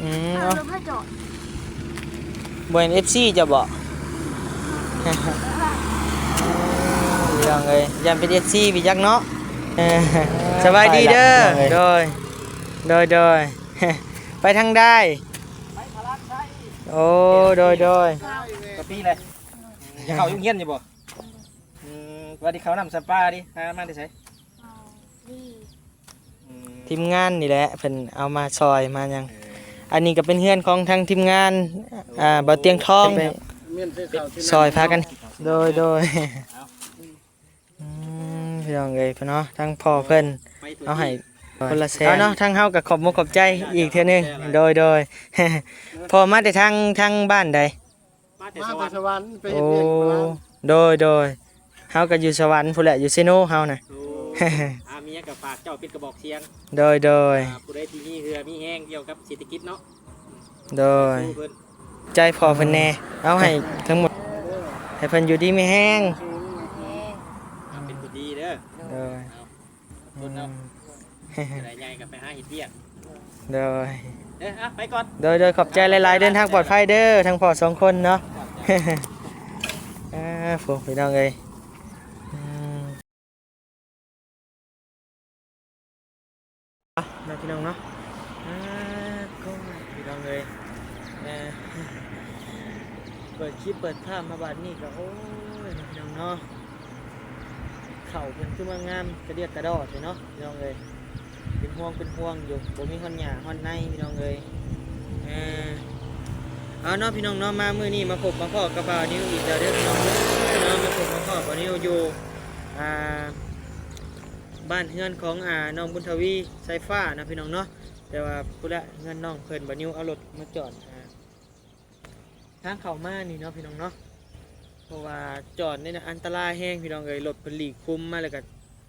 เอารถมาจอดบ่เห็น FC จะบ่พี่น้องเอ้ยยันเป็น FC พี่จักเนาะสบายดีเด้อโดยไปทางได้โอ้โดยกะปีเลยเขายุ่งเงี้ยนอยู่บ่ว่าที่เขานำสปาดิมาได้ใช้ทีมงานนี่แหละเพิ่นเอามาซอยมายังอันนี้ก็เป็นเฮือนของทางทีมงานบ่เตียงทองซอยพากันโดยพี่น้องเอ้ยเนาะทั้งพ่อเพิ่นเอาให้คนละแสนเอาเนาะทั้งเฮาก็ขอบมุกขอบใจอีกเทื่อนึงโดยพอมาแต่ทางบ้านใดมาแต่สวรรค์ไป โอ้โดยเฮาก็อยู่สวรรค์พุ่นแหละอยู่เซโนเฮาน่ะมีกับฝากเจ้าเป็นกระบอกเสียงโดยผู้ใดที่มีเรือมีแห้งเกี่ยวกับเศรษฐกิจเนาะโดยใจพอเพิ่นแน่เอาให้ทั้งหมดให้เพิ่นอยู่ดีมีแห้งเป็นผู้ดีเด้อคนเนาะอะไรใหญ่กับไปหาเห็ดเบี้ยโดยไปก่อนโดยขอบใจหลายๆเดินทางปลอดภัยเด้อทั้งพ่อ2คนเนาะพวกพี่น้องเอ้ยน้องพี่น้องเนาะก็พี่น้องเลยเปิดคลิปเปิดภาพมาบัดนี้ก็โอ้ยพี่น้องเนาะเข่าเป็นขึ้นมางามกระเดียดกระดอดเลยเนาะพี่น้องเลยเป็นห่วงอยู่ผมมีฮอนหยาฮอนในพี่น้องเลยเอาเนาะพี่น้องเนาะมามื้อนี้มาพบมาพ่อกับบ่าวนิวอีกแล้วเด้อพี่น้องเนาะมาพบมาพ่อบ่าวนิวอยู่บ้านเฮือนของน้องบุญทวีไซฟ้านะพี่น้องเนาะแต่ว่าผู้ละเงินน้องเพิ่นบ่นิวเอารถมาจอดทางเข้ามานี่เนาะพี่น้องเนาะเพราะว่าจอดนี่นะอันตรายแห้งพี่น้องเอ้ยรถเพิ่นหลีกคุมมาแล้วก็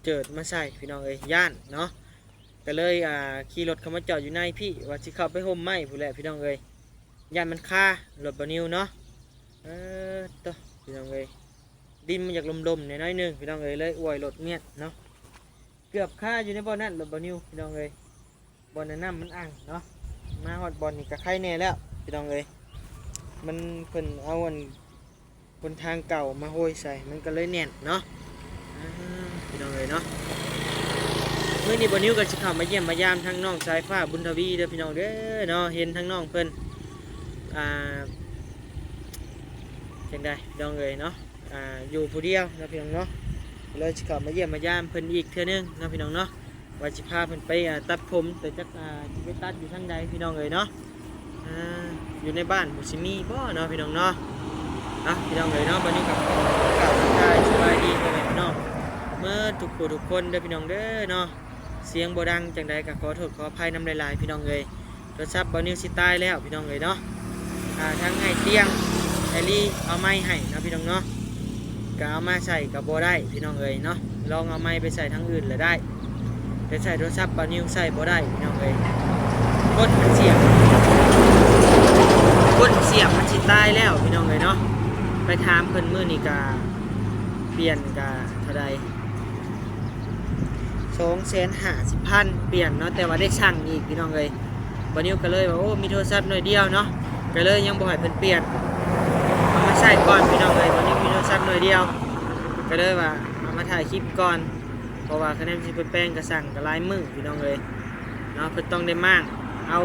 เจิดมาใส่พี่น้องเอ้ยย่านเนาะก็เลยขี่รถเข้ามาจอดอยู่ในพี่ว่าสิเข้าไปห่มไม้ผู้ละพี่น้องเอ้ยย่านมันคารถบ่นิวเนาะต่อพี่น้องเอ้ยดินมันอยากลมๆน้อยๆนึงพี่น้องเอ้ยเลยอวยรถเมียดเนาะเกือบค่าอยู่ในบ่อนั่นรถบ่นิวพี่น้องเอ้ยบ่อนน้ำมันอ่างเนาะมาฮอดบ่อนนี่ก็ไข่แน่แล้วพี่น้องเอ้ยมันเพิ่นเอาบนทางเก่ามาโหยใส่มันก็เลยแน่นเนาะพี่น้องเอ้ยเนาะเมื่อนี้บ่นิวก็สิเข้ามาเยี่ยมมายามทั้งน้องสายฟ้าบุญทวีเด้อพี่น้องเด้อเนาะเห็นทั้งน้องเพิ่นจังได๋พี่น้องเอ้ยเนาะอยู่ผู้เดียวนะพี่น้องเนาะเลยสิเข้ามาเยี่ยมมายามเพิ่นอีกเทื่อนึงนะพี่น้องเนาะว่าสิพาเพิ่นไปตัดผมแต่จักสิไปตัดอยู่ทางใดพี่น้องเอ้ยเนาะอยู่ในบ้านบ่สิมีบ่เนาะพี่น้องเนาะพี่น้องเอ้ยเนาะบัดนี้กับกล่าวทักทายสบายดีพ่อแม่พี่น้องเมื่อทุกคนเด้อพี่น้องเด้อเนาะเสียงบ่ดังจังใดก็ขอโทษขออภัยนำหลายๆพี่น้องเอ้ยโทรศัพท์บ่นิวสิตายแล้วพี่น้องเอ้ยเนาะทางไอ้เตียงไอลี่เอาไม้ให้นะพี่น้องเนาะก็เอามาใส่กับบ่ได้พี่น้องเอ้ยเนาะลองเอาไม้ไปใส่ทางอื่นเลยได้แต่ใส่โทรศัพท์บ่นิวใส่บ่ได้พี่น้องเอ้ยกดเสียบมันสิตายแล้วพี่น้องเอ้ยเนาะไปถามเพิ่นมื้อนี้ก็เปลี่ยนก็เท่าใด250,000เปลี่ยนเนาะแต่ว่าได้สั่งอีกพี่น้องเอ้ยบ่นิวก็เลยว่าโอ้มีโทรศัพท์หน่อยเดียวเนาะก็เลยยังบ่ให้เพิ่นเปลี่ยนเอามาใส่ก่อนพี่น้องเอ้ยบ่นิวมีโทรศัพท์หน่อยเดียวก็เลยว่าเอามาถ่ายคลิปก่อนเพราะว่าคะแนนสิไปแป้งก็สั่งก็หลายมื้อพี่น้องเอ้ยเนาะเพิ่นต้องได้มั่งเอา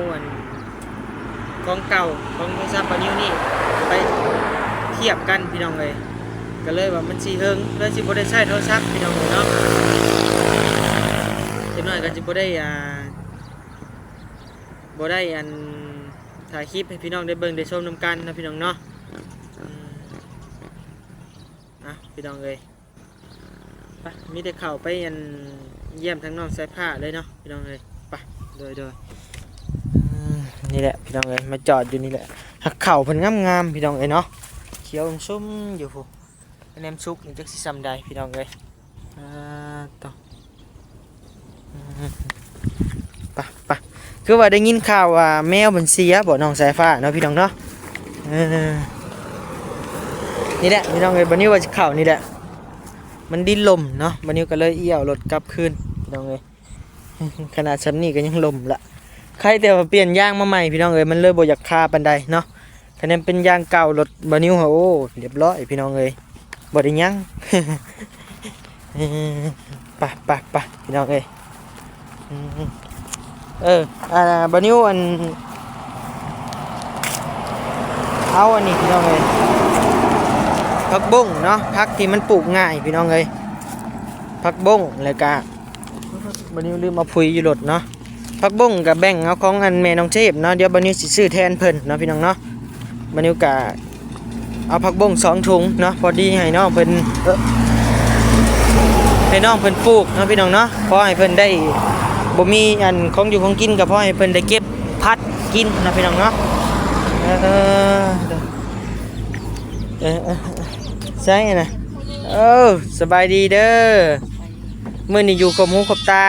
ของเก่าของโทรศัพท์บ่นิวนี่ไปเทียบกันพี่น้องเอ้ยก็เลยว่ามันสิเฮิงเลยสิบ่ได้ใช้โทรศัพท์พี่น้องเนาะจังน้อยก็สิบ่ได้ถ่ายคลิปให้พี่น้องได้เบิ่งได้ชมนำกันนะพี่น้องเนาะพี่น้องเลยไปมีแต่เข่าไปเยี่ยมทั้งน้องสายผ้าเลยเนาะพี่น้องเลยไปโดยนี่แหละพี่น้องเลยมาจอดอยู่นี่แหละหักเข่าเพิ่นงามๆพี่น้องเลยเนาะเขียวชุ่มอยู่ฟูแนมซุกนี่จักสิซ้ำใดพี่น้องเลยต่อไปคือว่าได้ยินข่าวว่าแมวมันเสียบ่น้องสายฟ้าเนาะพี่น้องเนาะนี่แหละพี่น้องเลยบันนี้ว่าเข่านี่แหละมันดิ้นลมเนาะบันนี้ก็เลยเอี่ยวรถกลับคืนพี่น้องเลยขนาดชั้นนี่ก็ยังลมละ ใครแต่ว่าเปลี่ยนยางมาใหม่พี่น้องเอ้ยมันเลยบ่อยากคาปานใดเนาะคะแนนเป็นยางเก่ารถบานิวโอ้เรียบร้อยพี่น้องเอ้ยบ่ได้ยัง ไปพี่น้องเอ้ยบานิวอันเอาอันนี้พี่น้องเอ้ยผักบุ้งเนาะผักที่มันปลูกง่ายพี่น้องเอ้ยผักบุ้งแล้วก็บานิวลืมเอาปุ๋ยอยู่รถเนาะผักบุ้งกับแบ่งเอาของอันแม่น้องเทพเนาะเดี๋ยวบานิวสิซื้อแทนเพิ่นเนาะพี่น้องเนาะบานิวกะเอาผักบุ้ง2 ถุงเนาะพอดีให้น้องเพิ่นให้น้องเพิ่นปลูกเนาะพี่น้องเนาะพอให้เพิ่นได้บ่มีอันของอยู่ของกินก็พอให้เพิ่นได้เก็บพัดกินเนาะพี่น้องเนาะใช่นะสบายดีเด้อมื้อนี้อยู่กับหูกับตา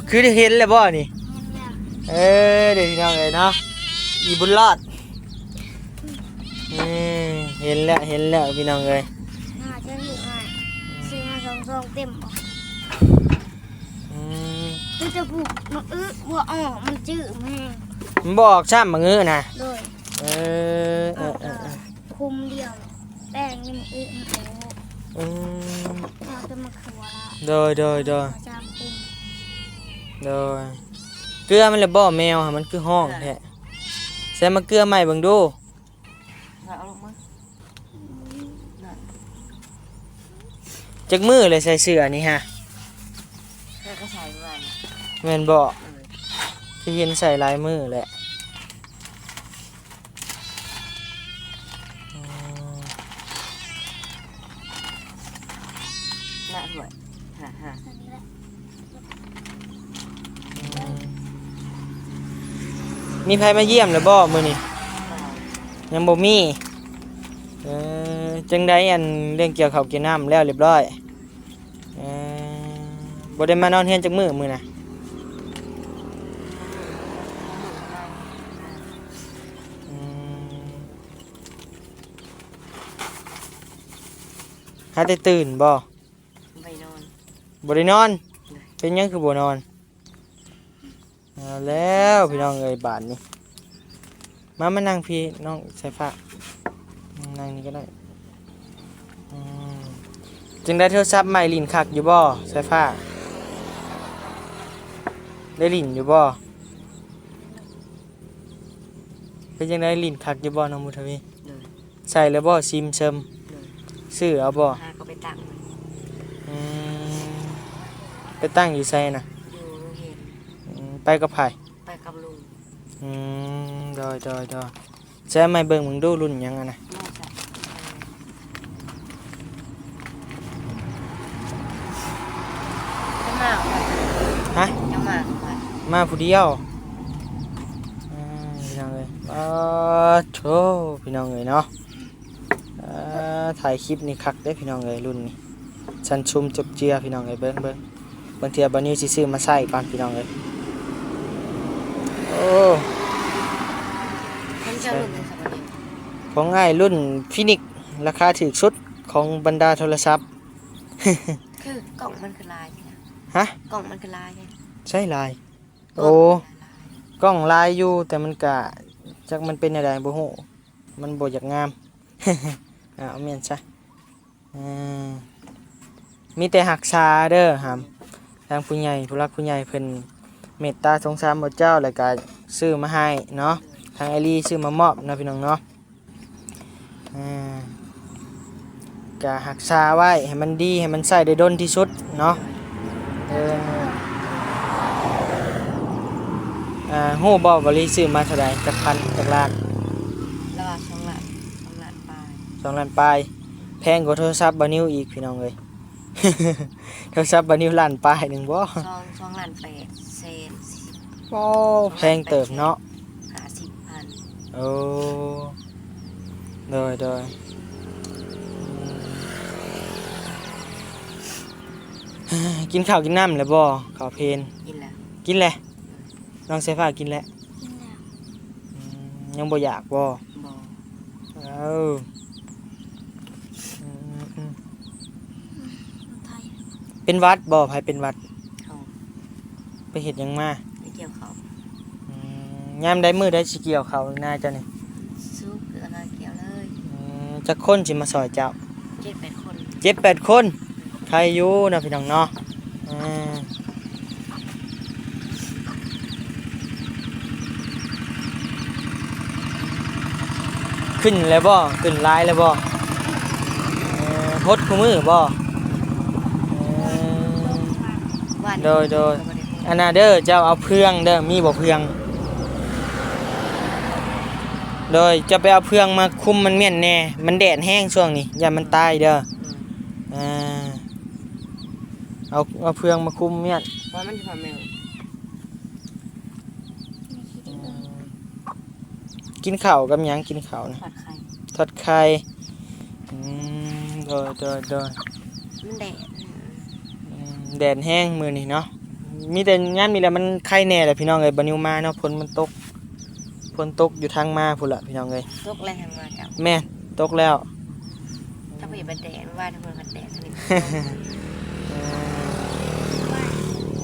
คือได้เห็นแล้วบ่นี่เดี๋ยวพี่น้องเอ้ยเนาะอีบุญรอดเห็นแล้วพี่น้องเอ้ยน่าจะถูกง่ายซื้อมา2 เต็มคือจะปลูกมะบัวอ่อนมันจืดแม่ มันบอกช้ำมะงื้อนะโดยคุมเดียวแป้งนี่มะมันเราจะมาขัวโดยจามคุมโดยเกลือมันเลยบ่แมวมันคือห้องแท้ใส่มะเกลือใหม่เบิ่งดูจักมือเลยใส่เสื้อนี่ฮะก็ใส่ไว้แม่นบ่ที่เห็นใส่ลายมือแหละน่าสวยฮะมีใครมาเยี่ยมหรือบ่มื้อนี้ยังบ่มีจังได๋อันเรื่องเกี่ยวข้าวกินน้ำแล้วเรียบร้อยบ่ได้มานอนเฮือนจักมื้อน่ะหาแต่ตื่นบ่ไปนอนบ่ได้นอนเป็นหยังคือบ่นอนเอาแล้วพี่น้องเอ้ยบาดนี้มานั่งพี่น้องสายฟ้านั่งนี่ก็ได้จึงได้โทรศัพท์ใหม่ลิ้นคักอยู่บ่สายฟ้าได้ลิ้นอยู่บ่เป็นจังได๋ลิ้นคักอยู่บ่น้องมุทวีใส่แล้วบ่ซิมเซิมซื้อเอาบ่ก็ไปตั้งไปตั้งอยู่ไสน่ะอยู่เห็นไปกับไผไปกับลุงดอยใช้ไม้เบิ่งมึงดูรุ่นหยังอ่ะนะฮะมาผู้เดียวพี่น้องเอ้ยโธ่พี่น้องเอ้ยเนาะถ่ายคลิปนี่คักเด้พี่น้องเอ้ยรุ่นนี้ชันชุมจบเจียพี่น้องเอ้ยเบิ่งบางเทียบานิวสิซื้อมาใส่ก่อนพี่น้องเอ้ยโอ้ของง่ายรุ่นฟินิกราคาถูกสุดของบรรดาโทรศัพท์คือกล่องมันคือลายฮะกล่องมันคือลายใช่ลายโอ้กล้องลายอยู่แต่มันกะจักมันเป็นอะไรบ่ฮู้มันบ่อยากงาม เอาเมียนซะมีแต่หักษาเด้อหามทางผู้ใหญ่ผู้รักผู้ใหญ่เพิ่นเมตตาสงสารบ่เจ้าแล้วก็ซื้อมาให้เนาะทางไอรีซื้อมามอบนะพี่น้องเนาะก็หักษาไว้ให้มันดีให้มันใช้ได้ดนที่สุดเนาะฮู้บ่ว่าลีซื้อมาเท่าใดจักพันจักล้านแล้ว2 ล้านปลาย2 ล้านปลายแพงกว่าโทรศัพท์บานิวอีกพี่น้องเอ้ย โทรศัพท์บานิวล้านปลายนึงบ่2 ล้าน8เศษโอ้แพงเติบเนาะ50,000โอ้โดยกินข้าวกินน้ำแล้วบ่ข้าวเพลนกินแล้วน้องเสฟ้ากินแล้วยังบ่อยากบ่เป็นวัดบ่ไผเป็นวัดไปเฮ็ดหยังมาไป เกี่ยวเขา ยามได้มือได้สิเกี่ยวเขาหน้าเจ้านี่ ซุกแล้วก็เกี่ยวเลย จักคนสิมาซอยเจ้า 7-8 คน 7-8 คนใครอยู่นะพี่น้องเนาะขึ้นแล้วบ่ขึ้นลายแล้วบ่พดคู่มือบ่วัน โดยอันน่ะเด้อเจ้าเอาเพื่องเด้อมีบ่เพื่องโดยจะไปเอาเพื่องมาคุมมันเม่นแน่มันแดดแห้งช่วงนี้อย่ามันตายเด้อเอาเพื่องมาคุมเม่น ว่ามันจะพาแมว กินข้าวกับหยังกินข้าวนะ ทอดไข่ ทอดไข่โดยมันแดด แดดแห้งมื้อนี้เนาะมีแต่งานมีแล้วมันไข่แน่แหละพี่น้องเอ้ยบ่นิวมาเนาะฝนมันตกอยู่ทางมาพุ่นล่ะพี่น้องเอ้ย ตกแรงมาจับ แม่ตกแล้ว ถ้าไปบัดแดดว่าทุกคนบัดแดดนี่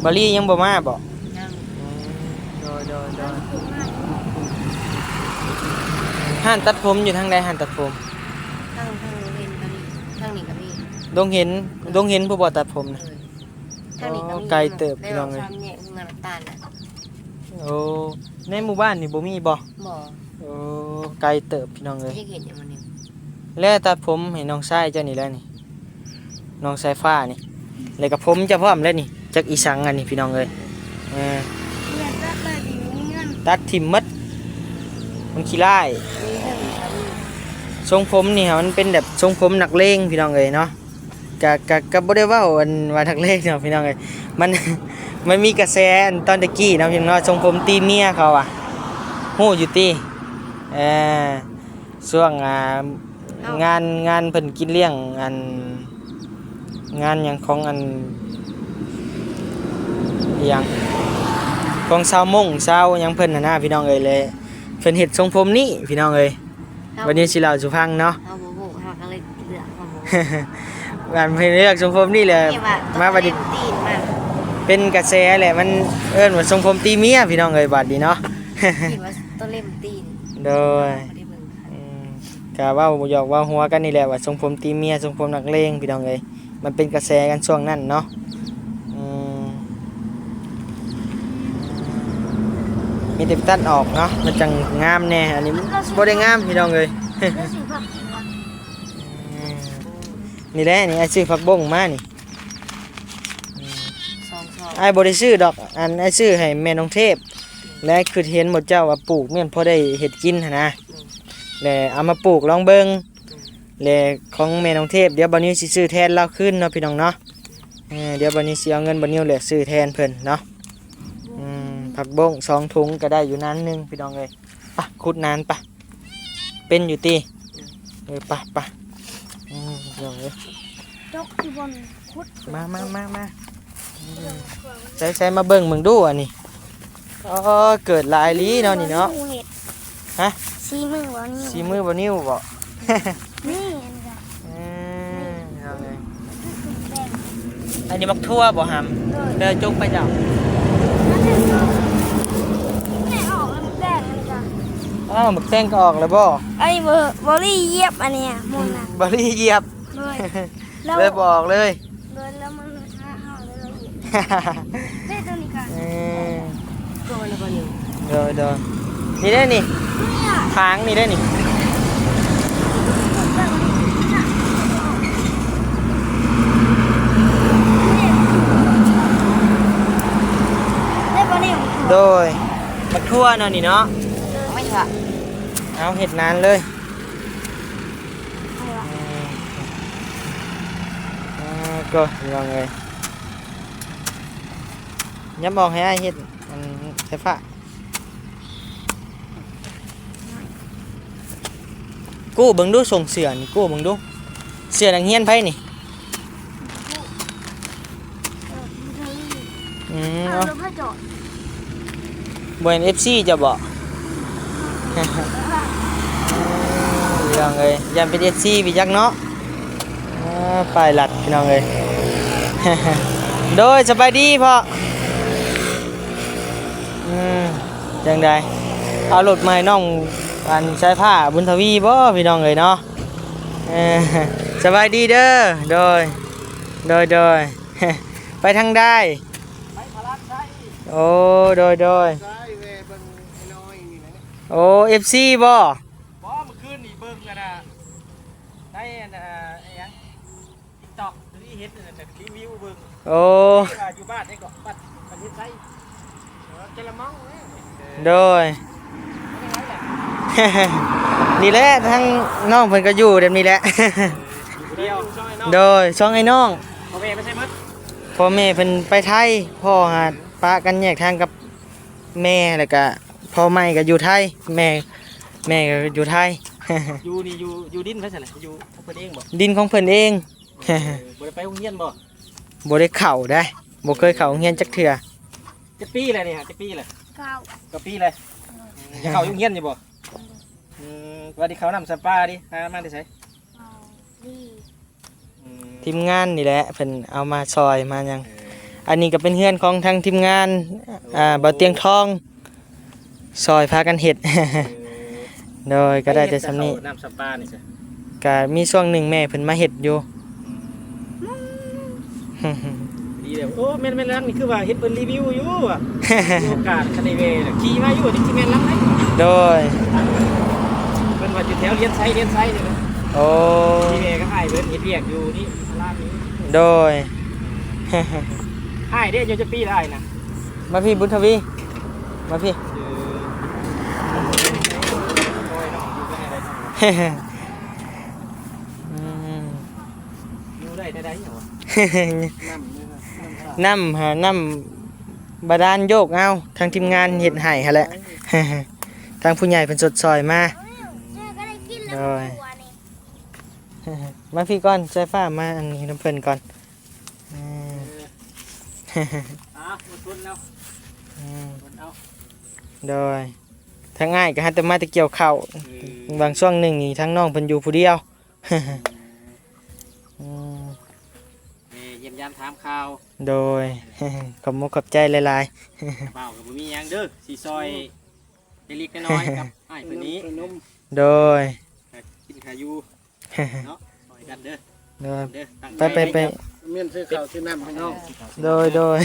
บาลี่ยังบ่มาบ่ นั่ง โดยห้านตัดผมอยู่ทางใดห้านตัดผม ข้างเล่นก็มีข้างนี้ก็มี ดงเห็นผู้บ่ตัดผมนะ ข้างนี้ก็มี ไกลเติบพี่น้องเอ้ย ซ้ำเนี่ยงานน้ำตาลน่ะ โอ้ในหมู่บ้านนี่บ่มีบ่ บ่ โอ้ไกลเติบพี่น้องเอ้ย จะเห็นอย่างมันนี่ แล้วตัดผมให้น้องชายเจ้านี่แล้วนี่น้องสายฟ้านี่แล้วก็ผมจะพร้อมแล้วนี่จักอีสังอันนี้พี่น้องเอ้ยเนี่ยตัดเลยดิมีเงิน ตัดทิ่มหมดมันขี้ร้าย มีเรื่องซ้ำ ทรงผมนี่มันเป็นแบบทรงผมนักเลงพี่น้องเอ้ยเนาะกะบ่ได้เว้าอันว่านักเลงเนาะพี่น้องเอ้ยมัน มันมีกระแสอันตอนตะกี้เนาะพี่น้องเนาะทรงผมตีเมียเขาอ่ะฮู้อยู่ติช่วงงานเพิ่นกินเลี้ยงอันงานหยังของอันอิหยังของชาวมงชาวหยังเพิ่นน่ะนะพี่น้องเอ้ยเลยเพิ่นเฮ็ดทรงผมนี้พี่น้องเอ้ยวันนี้สิเล่าสู่ฟังเนาะ เอาโบเขาก็เลยเลือกเอาโบ งานเพิ่นเลือกทรงผมนี่แหละ นี่ว่า มาบัดนี้ ตีนมา เป็นกระแสแหละมันเอิ้นว่าทรงผมตีเมียพี่น้องเอ้ยบัดนี้เนาะ ตีนว่าต้นเล่มตีน โดย บ่ได้เบิ่งค่ะ กะว่าหยอกว่าหัวกันนี่แหละว่าทรงผมตีเมียทรงผมนักเลงพี่น้องเอ้ยมันเป็นกระแสกันช่วงนั้นเนาะมีแต่ตัดออกเนาะมันจังงามแน่อันนี้บ่ได้งามพี่น้องเอ้ย แล้วสิผักอีกวะ นี่แหละนี่ไอ้ซื้อผักบงมานี่ ซอง ไอ้บ่ได้ซื้อดอกอันไอ้ซื้อให้แม่น้องเทพและคือเห็นหมดเจ้าว่าปลูกแม่นพอได้เฮ็ดกินหั่นนะแล้วเอามาปลูกลองเบิ่งแล้วของแม่น้องเทพเดี๋ยวบัดนี้สิซื้อแทนเราขึ้นเนาะพี่น้องเนาะเดี๋ยวบัดนี้สิเอาเงินบัดนี้แหละซื้อแทนเพิ่นเนาะผักบง2ถุงก็ได้อยู่นั้นนึงพี่น้องเอ้ยปะขุดนานปะเป็นอยู่ติปะพี่น้องเอ้ย จกที่บนคุด มาใส่มาเบิ่งมึงดูอันนี้อ๋อเกิดหลายลีเนาะนี่เนาะฮะ ซีมือบ่นิ้ว สีมือบ่นิ้วบ่ นี่อันนี้ก็ เอาเลย แดง อันนี้มักทั่วบ่หำเดินจุกไปเจ้า นั่นเองแม่ออกแล้วมันแดงอันนี้ก็ อ้าวมักแตงก็ออกแล้วบ่ ไอ้บอรี่เยียบอันเนี้ยมุนน่ะ บ่ได้เหยียบ เลยแล้ว เลยบ่ออกเลย เลยแล้วมันช้าห่าเลยเราเหยียบได้ตัวนี้กัน โตแล้วบ่อยู่ เดี๋ยวนี่ได้นี่ เนี่ย ทางนี่ได้นี่ ได้บอรี่ โดยมักทั่วเนาะนี่เนาะ ไม่ค่ะ เอาเห็ดนานเลยก็ยังไงย้ำบอกให้ไอ้เห็ดมันใช่ฟ้ากู้เบิ่งดูส่งเสือนี่กู้เบิ่งดูเสือนังเฮียนไผนี่เอา รถพระจอด บ่เห็น FC จะบอกพี่น้องเอ้ยยันเป็น FC พี่จักเนาะไปหลัดพี่น้องเอ้ย โดยสบายดีพ่อ จังใดเอารถมาให้น้องอันใช้ผ้าบุญทวีบ่พี่น้องเอ้ยเนาะเออสบายดีเด้อโดยไปทางได้ ไปพลัดใช้ โอ้โดย ใช้เวเบิ่งไอ้น้อยนี่นะ โอ้ FC บ่ บ่เมื่อคืนนี่เบิ่งกันน่ะได้อันไอ้หยัง TikTok ที่เฮ็ดนั่นน่ะรีวิวเบิ่ง โอ้ ว่าอยู่บ้านได้ก็บ้านประเทศไทยเจละมังเว้ย โดย นี่แหละทั้งน้องเพิ่นก็อยู่แบบนี้แหละ อยู่คนเดียวช่องไอ้น้อง โดยช่องไอ้น้อง พ่อแม่ไม่ใช่มั้ย พ่อแม่เพิ่นไปไทยพ่อหาปะกันแยกทางกับแม่แล้วก็พ่อใหม่ก็อยู่ไทยแม่ก็อยู่ไทย อยู่นี่อยู่ดินเพิ่นซั่นแหละอยู่เพิ่นเองบ่ ดินของเพิ่นเอง บ่ได้ไปโรงเรียนบ่ บ่ได้เข้าได้บ่เคยเข้าโรงเรียนจักเทื่อ จะปีเลยนี่ฮะจะปีเลย เก้า ก็ปีเลยเข้าโรงเรียนอยู่บ่ว่าดิเขานำสปาดิหามาได้ไส เอาดี ทีมงานนี่แหละเพิ่นเอามาซอยมาหยังอันนี้ก็เป็นเฮือนของทางทีมงานบ่าวเตียงทองซอยพากันเฮ็ด โดยก็ได้แต่สำนี้ นำสปานี่ใช่ ก็มีช่วงหนึ่งแม่เพิ่นมาเฮ็ดอยู่ ดีเลยโอ้แม่นๆแล้วนี่คือว่าเฮ็ดเพิ่นรีวิวอยู่อ่ะมีโอกาสคันได้เวขี่มาอยู่ที่แม่นแล้วไหน โดย เพิ่นว่าอยู่แถวเรียนไซนี่นะ โอ้ ที่แม่ก็ให้เพิ่นเฮ็ดเวียกอยู่นี่พลาดนี้ โดย ให้เด้อยู่จะปีได้นะ มาพี่บุญทวีมาพี่ โอ้ยน้องอยู่ได้ได้ อืม อยู่ได้ได้เหรอน้ำ น้ำบาดาลโยกเอาทางทีมงานเฮ็ดให้หั่นแหละ ทางผู้ใหญ่เพิ่นสดซอยมา เจ้าก็ได้กินแล้ว โอ้ย ตัวนี่ มาพี่ก่อนใจฟ้ามาอันนี้น้ำเพิ่นก่อนอืม ทุนเอา อืม ทุนเอา โดยทั้งง่ายก็หันแต่มาแตะเกี่ยวข้าวบางช่วงหนึ่งนี่ทั้งน้องเพิ่นอยู่ผู้เดียว อืม เยี่ยมยามถามข่าว โดย ขอบมุกขอบใจหลาย เปล่ากับมีหยังเด้อสีซอยเล็กๆน้อยๆกับไอ้คนนี้ ๆ โดย กินขายูเนาะซอยกันเด้อ โดย เด้อตั้ง ไป เมียนซื้อข้าวซื้อน้ำให้น้อง โดย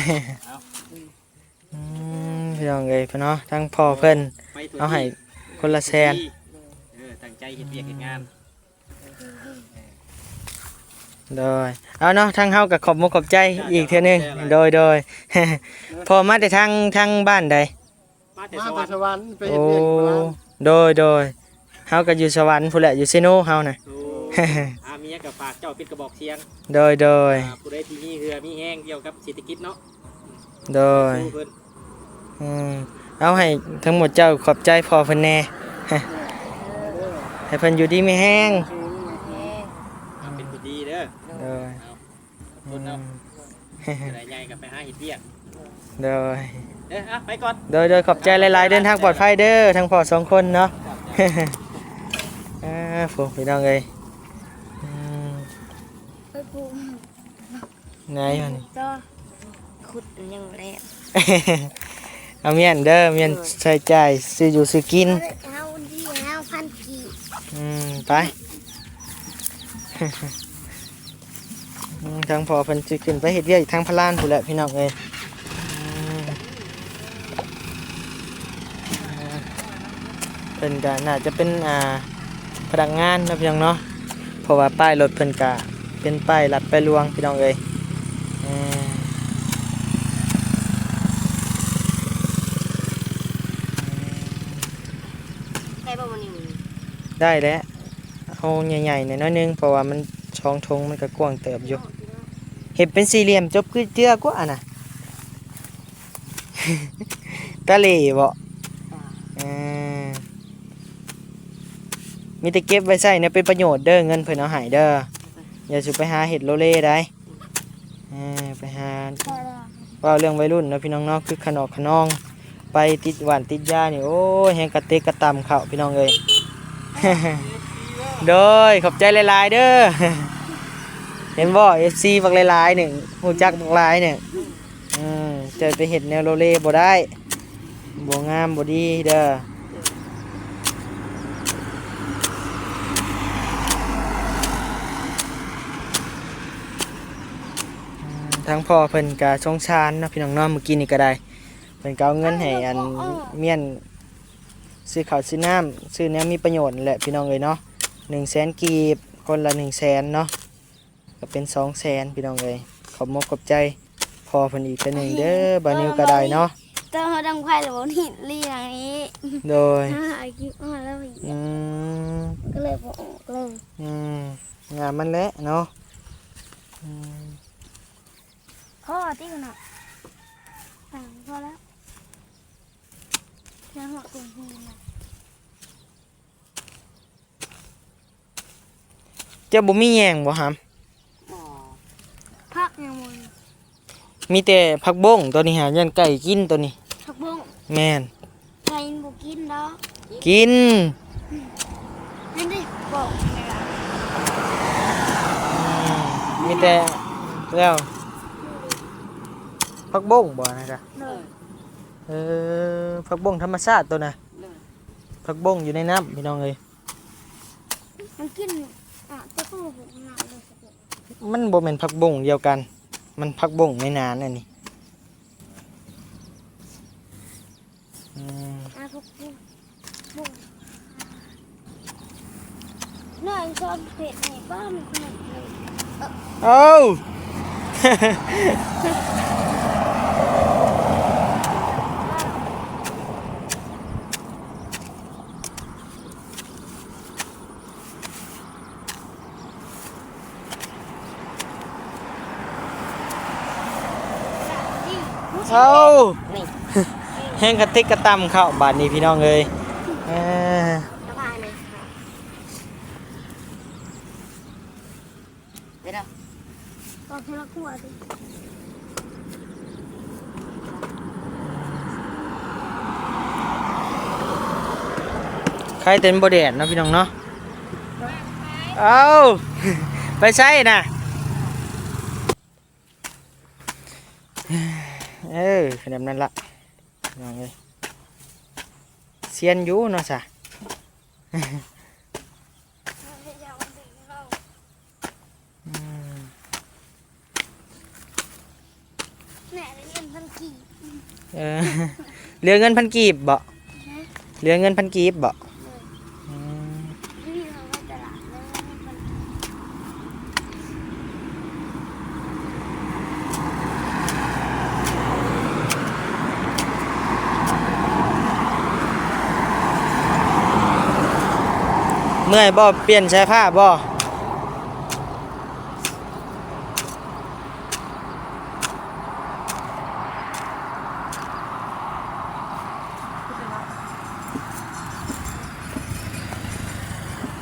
พี่น้องเอ้ยพี่เนาะทั้งพ่อเพิ่นเอาให้คนละแสน ตั้งใจเฮ็ดเวียกเฮ็ดงาน โดยเอาเนาะทั้งเฮากับขอบมุกขอบใจอีกเทื่อนึงโดย พอมาแต่ทางบ้านใด มาแต่ มา สวร แต่ รค์ สวรรค์ไป โอ้ เฮ็ดเวียกมา โดยเฮาก็อยู่สวรรค์พุ่นแหละอยู่ซิโนเฮาน่ะ โอ้มีหยังก็ฝากเจ้าเป็นกระบอกเสียง โดย ผู้ใดที่มีเหือมีแห้งเกี่ยวกับเศรษฐกิจเนาะ โดย สู้เพิ่น เอาให้ทั้งหมดเจ้าขอบใจพ่อเพิ่นแน่ ให้เพิ่นอยู่ดีไม่แห้ง เป็นผู้ดีเด้อ โดย เอาทุนเอาอะไรใหญ่ก็ไปหาเฮ็ดเวียก โดย ไปก่อน โดยขอบใจหลายๆเดินทางปลอดภัยเด้อทั้งพ่อสองคนเนาะ พวกพี่น้องเอ้ยไปปลูก ไหนมัน ต่อ ขุดยังแรง เอาเมียนเด้อเมียนใส่ใจซื้ออยู่ซื้อกิน เอาดีเอาพันกี่ ไป ทางพ่อเพิ่นสิขึ้นไปเฮ็ดเวียกอีกทางพลานพุ่นแหละพี่น้องเอ้ยเพิ่นก็น่าจะเป็นพนักงานนะพี่น้องเนาะเพราะว่าป้ายรถเพิ่นก็เป็นป้ายลัดไปลวงพี่น้องเอ้ยเ ได้บ่มันนี่ ได้แล้วเอาใหญ่ๆหน่อยนึงเพราะว่ามันช่องทงมันก็กว้างเติบอยู่เห็ดเป็นสี่เหลี่ยมจบคือเจือกว่าน่ะ ตะเหล่บ่มีแต่เก็บไว้ใช้เนี่ยเป็นประโยชน์เด้อเงินเพิ่นเอาให้เด้ออย่าสิไปหาเห็ดโลเล่ได้ไปหา พอแล้ว ว่าเรื่องวัยรุ่นเนาะพี่น้องเนาะคือขนอกขนองไปติดหวานติดยานี่โอ้ยแฮงกระเตกกระตำเข้าพี่น้องเอ้ย โดยขอบใจหลายๆเด้อ เห็นบ่ FC บักหลายๆหนึ่งฮู้จักบักหลายเนี่ยจะไปเห็ดแนวโรเล่บ่ได้ บ่งามบ่ดีเด้อทางพ่อเพิ่นก็สงสารเนาะพี่น้องเนาะเมื่อกี้นี่ก็ได้เพิ่นก็เอาเงินให้อันเมียนซื้อข้าวซื้อน้ำซื้อแนวมีประโยชน์นั่นแหละพี่น้องเอ้ยเนาะ100,000กีบคนละ100,000เนาะก็เป็น200,000พี่น้องเอ้ยขอบมกขอบใจพ่อเพิ่นอีกเทื่อหนึงเด้อบานิวก็ได้เนาะ เจ้าเขาดังไพ่หรือว่าหินลีอย่างนี้ โดย หากินมาแล้วอีก อืม ก็เลยบอกออกเลย งานมันแหละเนาะอืม พ่อที่กันหน่อยพอแล้วแล้วหัวกุ้งหินนะ เจ้าบ่มีแยงบ่หำ พักยังมึง มีแต่ผักบ้งตัวนี้หายันไก่กินตัวนี้ พักบุ้ง แม่น ใครบุกินแล้ว กิน นั่นดิบอกเลยล่ะ มีแต่แล้วผักบ้งบ่นะจ๊ะ เลย ผักบ้งธรรมชาติตัวน่ะผักบ้งอยู่ในน้ำพี่น้องเอ้ย มันกินจะพูดผมหนาเลยสักคน มันบ่แม่นผักบ้งเดียวกัน มันผักบ้งไม่นานอันนี้อืม พักบุ้งหน่อยซอนเผ็ดในบ้านขนาดเลย เอ้า เอ้า นี่ แห้งกระติกกระตำเข้าบาดนี้พี่น้องเอ้ยเอ้อ สบายเลยค่ะ เดี๋ยว ตอนเธอขวดดิ ใครเต็นบ่แดดเนาะพี่น้องเนาะเอ้า ไปใช่น่ะขนาดนั้นละพี่น้องเอ้ยเซียนอยู่เนาะซะ แหน่เงินพันกี่ เออเหลือเงินพันกีบบ่เหลือเงินพันกีบบ่อืม ที่เราไปตลาดแล้วเงินพันกี่ เมื่อยบ่เปลี่ยนใช้ผ้าบ่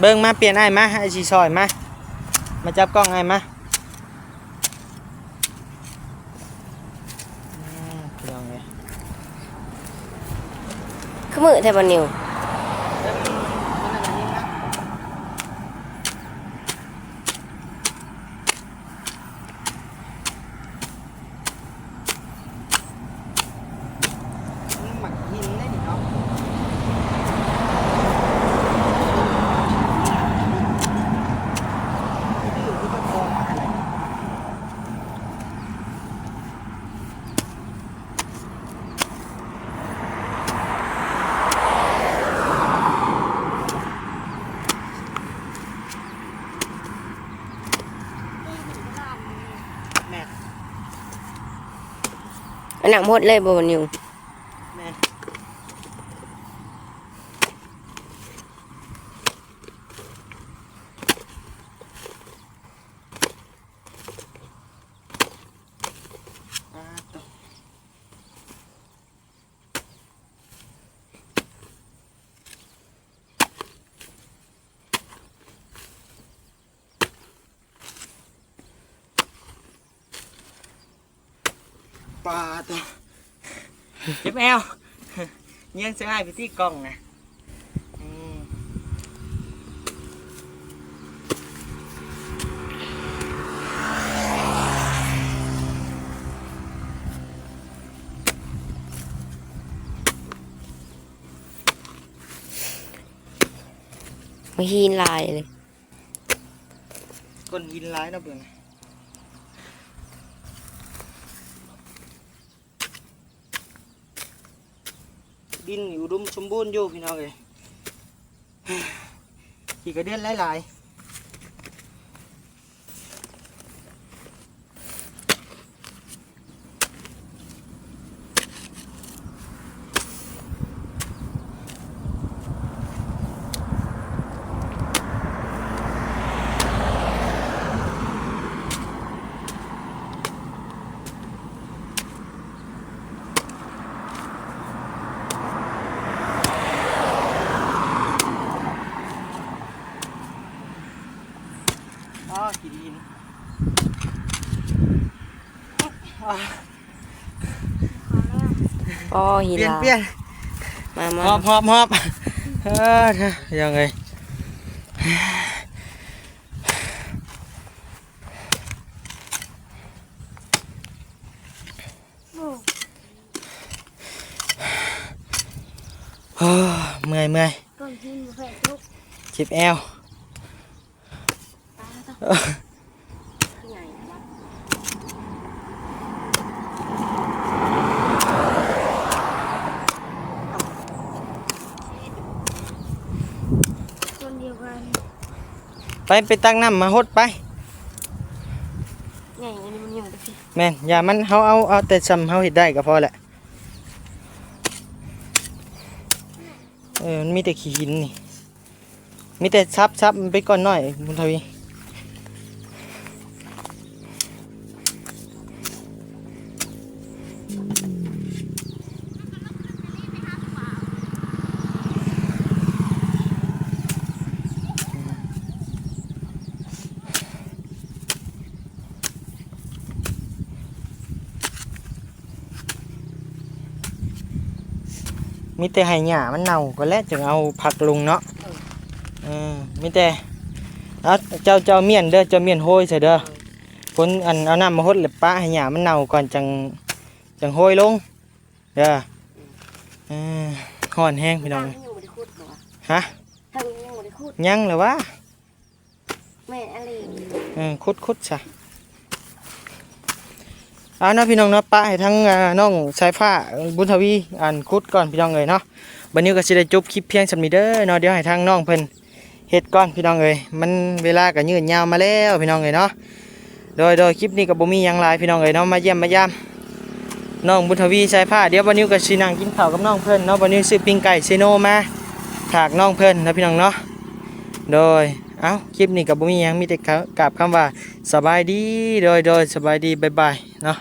เบิ่งมาเปลี่ยนไอ้มาไอ้ชีซอยมาจับกล้องไอ้มาพี่น้องเอ้ย คือมือแทบนิว หมักหินได้ดิเนาะแม่ อันหนังหมดเลยบ่นิว แม่ปลาตัวเจ็บแอวเงี้ยงเสียหายไปที่กล่องนะอืม มาหินลายเลย ก้นหินร้ายเนาะเบิ่งดินนี่อุดมสมบูรณ์อยู่พี่น้องเอ้ยขี่กระเด็นหลายๆอ๋อขี่ดินอ๋อ ป้อหิน เปลี่ยน ลาย เปลี่ยน มา หอบยังไงโอ้เมื่อย ก้อนหินแฝงทุก เจ็บแอว ใหญ่นะ คนเดียวกัน ไปตั้งน้ำมาหดไป ใหญ่อันนี้มันยังกะสิ แม่นอย่ามันเอาแต่ซ้ำเฮาเฮ็ดได้ก็พอแหละมันมีแต่ขี้หินนี่มีแต่ซับมันไปก่อนหน่อยบุญทวีมีแต่ให้หญ้ามันเน่าก็แล้วจึงเอาผักลงเนาะมีแต่เอาเจ้าเมียนเด้อเจ้าเมียนโหยใส่เด้อคนเอาน้ำมาหดแล้วปะให้หญ้ามันเน่าก่อนจังโหยลงเด้อฮ้อนแห้งพี่น้อง ยังบ่ได้ขุดบ่วะ ฮะ ทางยังบ่ได้ขุด ยังเหรอวะ แม่อะไร คุดซะเอาเนาะพี่น้องเนาะปะให้ทั้งน้องสายฟ้าบุญทวีคุดก่อนพี่น้องเอ้ยเนาะบัดนี้ก็สิได้จบคลิปเพียงสำนี้เด้อเนาะเดี๋ยวให้ทางน้องเพิ่นเฮ็ดก่อนพี่น้องเอ้ยมันเวลาก็ยืดยาวมาแล้วพี่น้องเอ้ยเนาะโดยคลิปนี้ก็บ่มีหยังหลายพี่น้องเอ้ยเนาะมาเยี่ยมมายามน้องบุญทวีสายฟ้าเดี๋ยวบัดนี้ก็สินั่งกินข้าวกับน้องเพิ่นเนาะบัดนี้ซื้อปิ้งไก่เซโนมาฝากน้องเพิ่นนะพี่น้องเนาะโดยเอ้าคลิปนี้ก็บ่มีหยังมีแต่กราบคำว่าสบายดีโดยสบายดีบ๊ายบายเนาะ